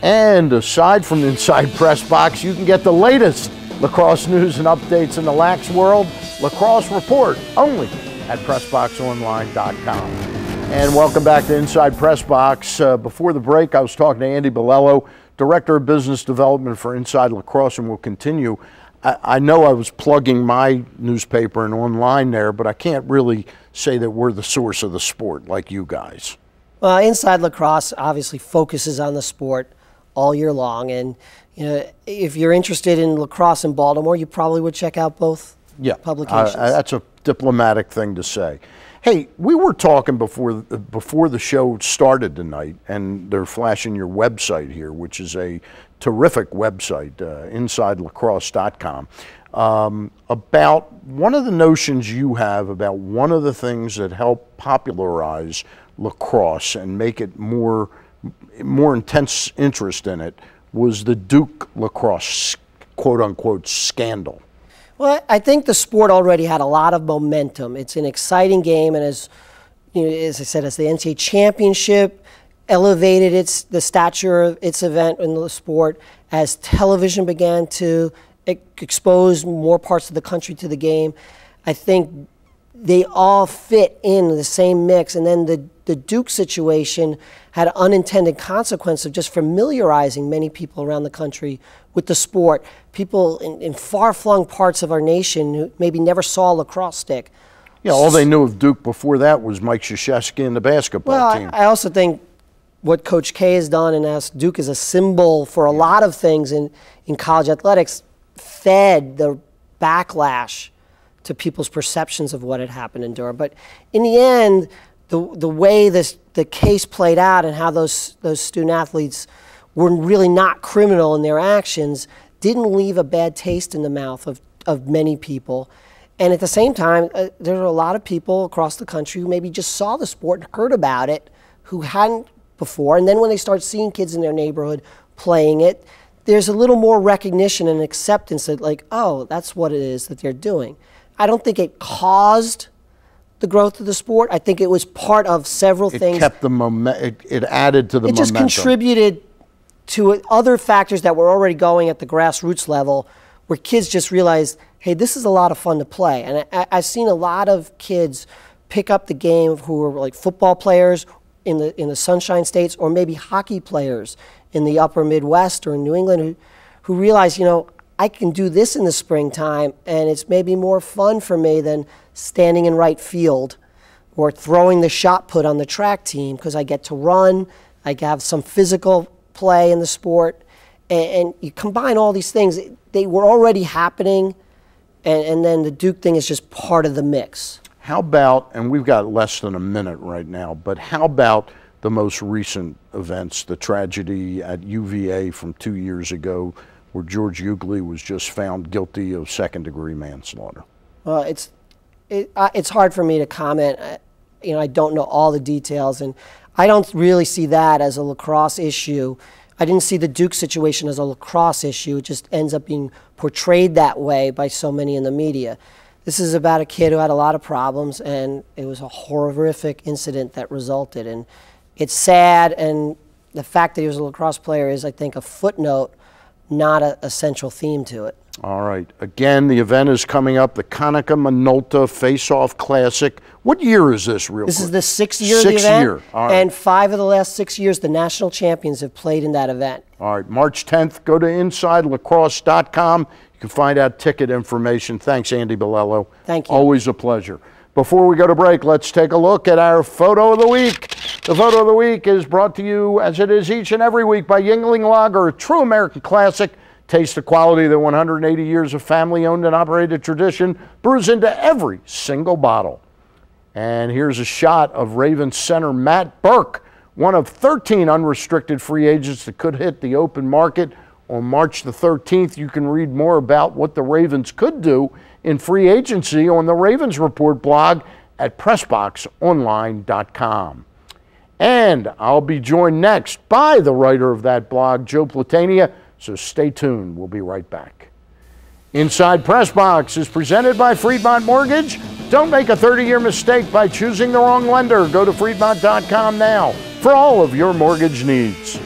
And aside from Inside PressBox, you can get the latest lacrosse news and updates in the lax world. Lacrosse Report, only at PressBoxOnline.com. And welcome back to Inside PressBox. Before the break, I was talking to Andy Bilello, Director of Business Development for Inside Lacrosse, and we'll continue. I know I was plugging my newspaper and online there, but I can't really say that we're the source of the sport like you guys. Well, Inside Lacrosse obviously focuses on the sport all year long, and you know, if you're interested in lacrosse in Baltimore, you probably would check out both publications. That's a diplomatic thing to say. Hey, we were talking before the show started tonight, and they're flashing your website here, which is a terrific website, InsideLacrosse.com, about one of the notions you have about one of the things that help popularize lacrosse and make it more intense interest in it was the Duke lacrosse quote-unquote scandal. Well, I think the sport already had a lot of momentum. It's an exciting game, and as you know, as I said, as the NCAA championship elevated the stature of its event in the sport, as television began to expose more parts of the country to the game, I think they all fit in the same mix. And then the Duke situation had an unintended consequence of just familiarizing many people around the country with the sport. People in far-flung parts of our nation who maybe never saw a lacrosse stick. Yeah, all they knew of Duke before that was Mike Krzyzewski and the basketball team. I also think what Coach K has done and as Duke is a symbol for a lot of things in college athletics fed the backlash to people's perceptions of what had happened in Durham. But in the end, the way the case played out and how those student athletes were really not criminal in their actions didn't leave a bad taste in the mouth of many people. And at the same time, there are a lot of people across the country who maybe just saw the sport and heard about it who hadn't before. And then when they start seeing kids in their neighborhood playing it, there's a little more recognition and acceptance that, like, oh, that's what it is that they're doing. I don't think it caused the growth of the sport. I think it was part of several things. It kept the it added to the momentum. It just contributed to other factors that were already going at the grassroots level, where kids just realized, hey, this is a lot of fun to play. And I've seen a lot of kids pick up the game who were like football players in the Sunshine States, or maybe hockey players in the upper Midwest or in New England who realize, you know, I can do this in the springtime, and it's maybe more fun for me than standing in right field or throwing the shot put on the track team, because I get to run, I have some physical play in the sport, and you combine all these things. They were already happening, and then the Duke thing is just part of the mix. How about, and we've got less than a minute right now, but how about the most recent events, the tragedy at UVA from 2 years ago, where George Ugly was just found guilty of second-degree manslaughter? Well, it's hard for me to comment. You know, I don't know all the details, and I don't really see that as a lacrosse issue. I didn't see the Duke situation as a lacrosse issue. It just ends up being portrayed that way by so many in the media. This is about a kid who had a lot of problems, and it was a horrific incident that resulted. And it's sad, and the fact that he was a lacrosse player is, I think, a footnote, not a central theme to it. All right. Again, the event is coming up, the Conica Minolta Face-Off Classic. What year is this, real quick? This is the sixth year of the event. Sixth year. All right. And 5 of the last 6 years, the national champions have played in that event. All right. March 10th, go to InsideLacrosse.com. You can find out ticket information. Thanks, Andy Bilello. Thank you. Always a pleasure. Before we go to break, let's take a look at our photo of the week. The photo of the week is brought to you, as it is each and every week, by Yuengling Lager, a true American classic. Taste the quality that 180 years of family-owned and operated tradition brews into every single bottle. And here's a shot of Ravens center Matt Burke, one of 13 unrestricted free agents that could hit the open market on March the 13th. You can read more about what the Ravens could do in free agency on the Ravens Report blog at PressBoxOnline.com. And I'll be joined next by the writer of that blog, Joe Platania, so stay tuned. We'll be right back. Inside PressBox is presented by Friedmont Mortgage. Don't make a 30-year mistake by choosing the wrong lender. Go to Friedmont.com now for all of your mortgage needs.